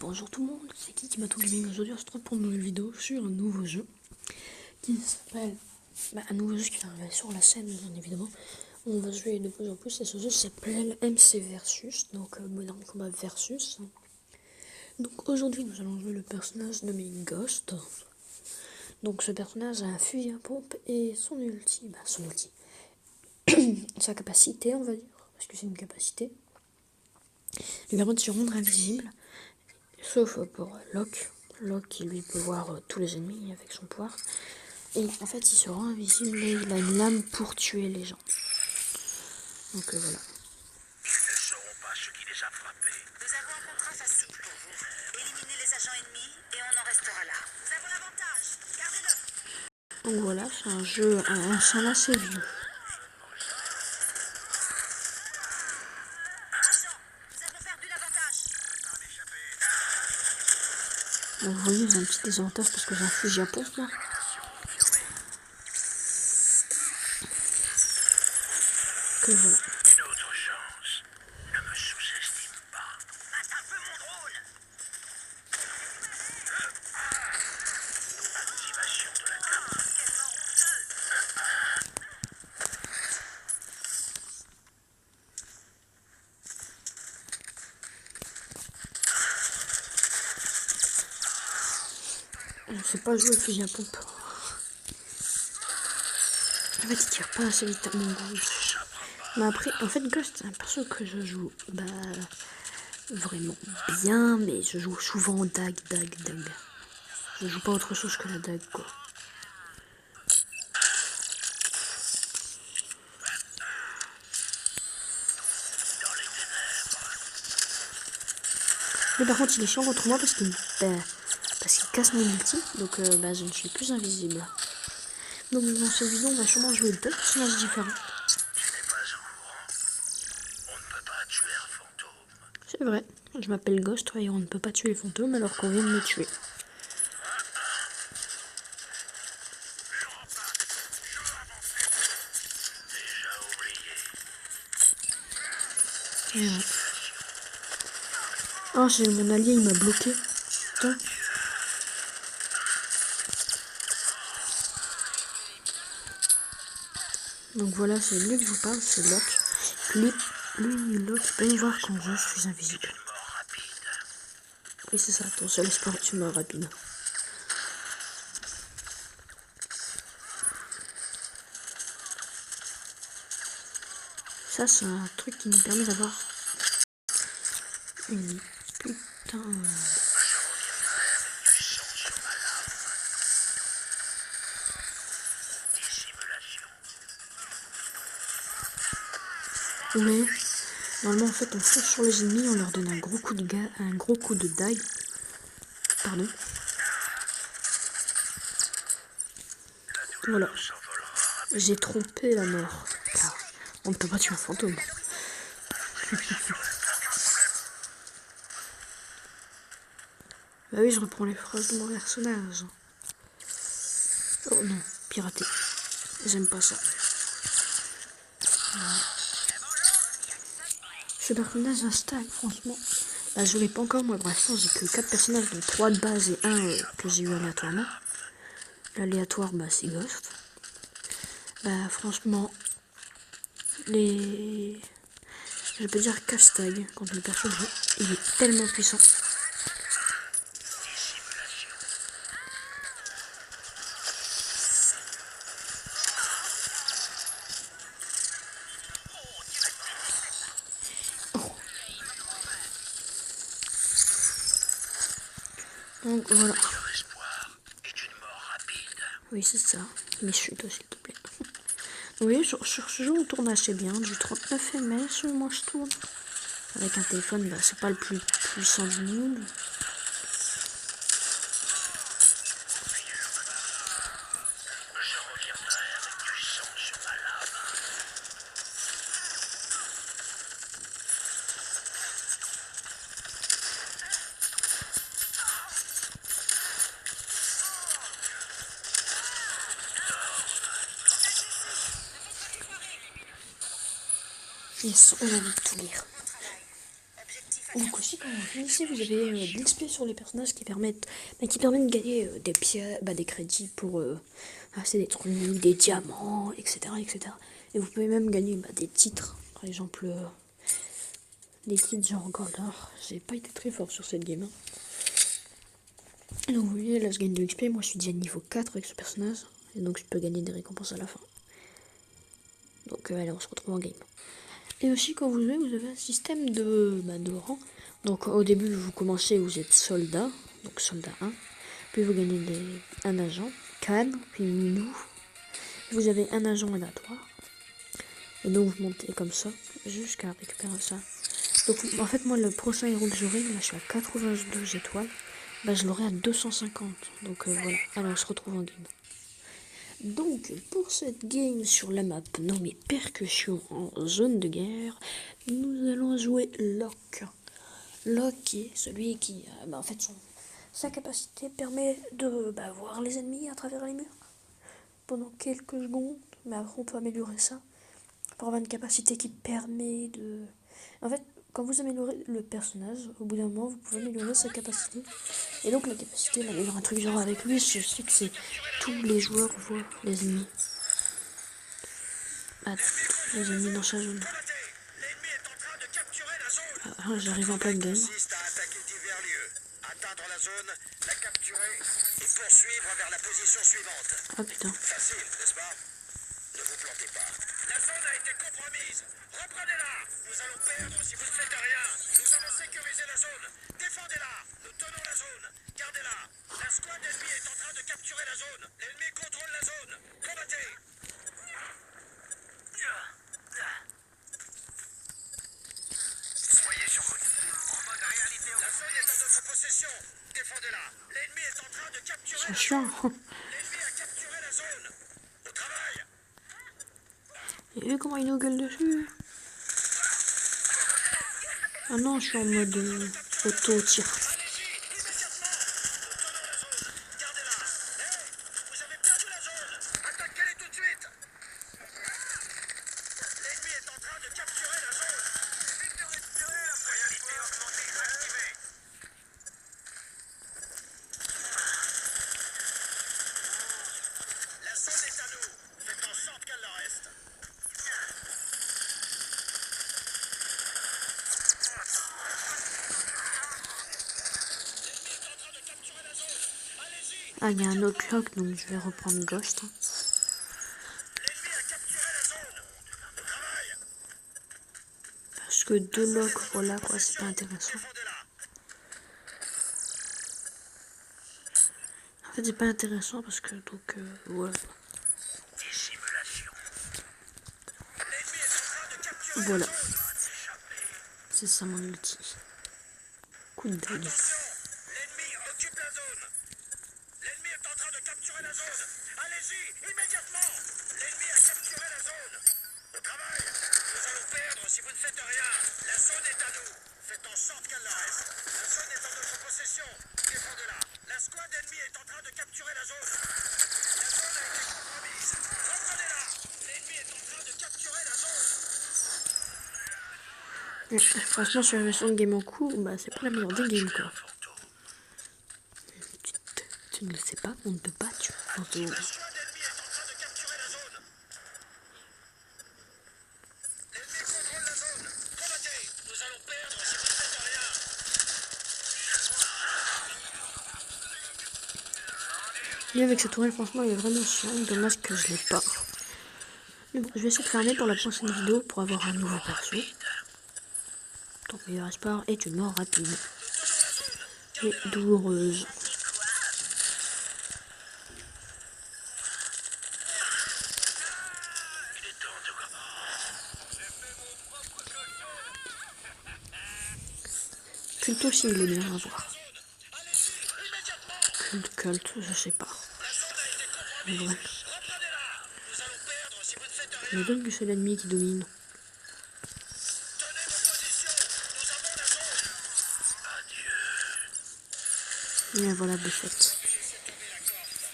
bonjour tout le monde, c'est qui m'a tout gaming. Aujourd'hui on se retrouve pour une nouvelle vidéo sur un nouveau jeu qui s'appelle, un nouveau jeu qui va arriver sur la chaîne bien évidemment. On va jouer de plus en plus et ce jeu s'appelle MC Versus, donc Modern Combat Versus. Donc aujourd'hui nous allons jouer le personnage nommé Ghost. Donc ce personnage a un fusil à pompe et son ulti, sa capacité on va dire, parce que c'est une capacité, lui permet de se rendre invisible. Sauf pour Locke. Locke qui lui peut voir tous les ennemis avec son pouvoir. Et en fait il se rend invisible et il a une lame pour tuer les gens. Donc voilà. Ils ne sauront pas ce qui les a frappés. Nous avons un contrat facile pour vous. Éliminez les agents ennemis et on en restera là. Nous avons l'avantage. Gardez-le. Donc voilà, c'est un jeu, un son assez vieux. Agent, nous avons perdu l'avantage. Donc vous voyez, j'ai un petit désavantage parce que j'ai un fusil à pompe là. Que voilà. Une autre chance. Ne me sous-estime pas. Mate un peu mon drone. Activation de la carte. Je sais pas jouer au fusil à pompe. En fait il tire pas assez vite à mon goût. Mais après, en fait Ghost c'est un perso que je joue vraiment bien, mais je joue souvent dag. Je joue pas autre chose que la dague quoi. Mais par contre il est chiant contre moi parce qu'il casse mon ulti, donc je ne suis plus invisible. Donc dans cette vidéo on va sûrement jouer deux personnages différents. Tu n'es pas au courant. On ne peut pas tuer un fantôme. C'est vrai, je m'appelle Ghost et on ne peut pas tuer les fantômes alors qu'on vient de me tuer. Déjà oublié. Et ouais. Oh, c'est mon allié, il m'a bloqué. Putain. Donc voilà, c'est lui que je vous parle, c'est Locke. Locke, il peut me voir quand je suis invisible. Une mort rapide. Oui, c'est ça, ton seul espoir est une mort rapide. Ça, c'est un truc qui nous permet d'avoir une putain... Du sang sur ma lame. Dissimulation. Mais normalement en fait on fonce sur les ennemis, on leur donne un gros coup de dague. Pardon. Voilà. S'envolera. J'ai trompé la mort. Car on ne peut pas tuer un fantôme. Bah oui, je reprends les phrases de mon personnage. Oh non, pirater. J'aime pas ça. Voilà. Ce personnage installe, franchement. Je l'ai pas encore, moi pour l'instant j'ai que 4 personnages, donc 3 de base et 1 que j'ai eu aléatoirement. L'aléatoire, c'est Ghost. Franchement, je peux dire casse-tag quand le perso joue. Il est tellement puissant. Donc voilà. Leur espoir est une mort rapide. Oui, c'est ça. Mais chute, s'il te plaît. Oui, sur ce jeu, on tourne assez bien. Du 39 fps, moi je tourne. Avec un téléphone, c'est pas le plus puissant du monde. Je reviendrai avec du sang sur ma lame. Yes, on a envie de tout lire. Donc aussi quand vous finissez, vous avez de l'XP sur les personnages qui permettent de gagner des pièces, des crédits pour acheter des trucs, des diamants, etc., etc. Et vous pouvez même gagner des titres, par exemple des titres genre Gold. Alors, j'ai pas été très fort sur cette game. Hein. Donc vous voyez, là je gagne de l'XP, moi je suis déjà niveau 4 avec ce personnage, et donc je peux gagner des récompenses à la fin. Donc allez, on se retrouve en game. Et aussi quand vous jouez, vous avez un système de rang. Donc au début vous commencez, vous êtes soldat, donc soldat 1. Puis vous gagnez un agent, Khan, puis Minou. Vous avez un agent aléatoire. Et donc vous montez comme ça, jusqu'à récupérer ça. Donc en fait moi le prochain héros que j'aurai, là je suis à 82 étoiles. Je l'aurai à 250. Donc voilà, alors on se retrouve en game. Donc pour cette game sur la map nommée Percussion en zone de guerre, nous allons jouer Locke. Locke qui est celui qui, en fait sa capacité permet de voir les ennemis à travers les murs pendant quelques secondes, mais après on peut améliorer ça pour avoir une capacité qui permet de... En fait, quand vous améliorez le personnage, au bout d'un moment, vous pouvez améliorer sa capacité. Et donc la capacité, un truc genre avec lui, je sais que c'est tous les joueurs voient les ennemis. Les ennemis dans sa zone. J'arrive en pleine game. Atteindre la zone, la capturer et poursuivre vers la position suivante. Ah putain. Facile, n'est-ce pas? Ne vous plantez pas. La zone a été compromise. Reprenez-la. Nous allons perdre si vous ne faites rien. Nous avons sécurisé la zone. Défendez-la. Nous tenons la zone. Gardez-la. La squad ennemie est en train de capturer la zone. L'ennemi contrôle la zone. Combattez. Soyez sur votre en mode réalité. La zone est en notre possession. Défendez-la. L'ennemi est en train de capturer C'est la chiant. zone. L'ennemi a capturé la zone. Au travail. Et vu comment il nous gueule dessus. Ah non, je suis en mode auto-tir. Ah, il y a un autre lock, donc je vais reprendre Ghost. Parce que deux locks, voilà quoi, c'est pas intéressant. En fait, c'est pas intéressant parce que, donc, voilà. Voilà. C'est ça mon ulti. Coup de dague. L'ennemi occupe la zone. L'ennemi est en train de capturer la zone. Allez-y, immédiatement. L'ennemi a capturé la zone. Au travail. Nous allons perdre si vous ne faites rien. La zone est à nous. Faites en sorte qu'elle le reste. La zone est en notre possession. Défendez-la. La squad ennemie est en train de capturer la zone. La zone a été compromise. Reprenez-la. L'ennemi est en train de capturer la zone. Franchement, sur la version de game en cours, c'est pas la meilleure des games quoi. Tu ne le sais pas, on ne peut pas tuer un fantôme. La squad ennemie est en train de capturer la zone. L'ennemi contrôle la zone. Combattez. Nous allons perdre si vous ne faites rien. Lui avec cette tourelle, franchement, il est vraiment chiant. Dommage que je l'ai pas. Mais bon, je vais essayer de fermer pour la prochaine vidéo pour avoir un nouveau perso. Ton meilleur espoir est une mort rapide et douloureuse. Culte aussi, il est bien à voir. Culte, je sais pas. Mais bon. Je me donne que c'est l'ennemi qui domine. Et voilà, défaite.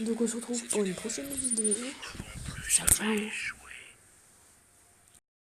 Donc on se retrouve pour une prochaine vidéo. Ciao, ciao.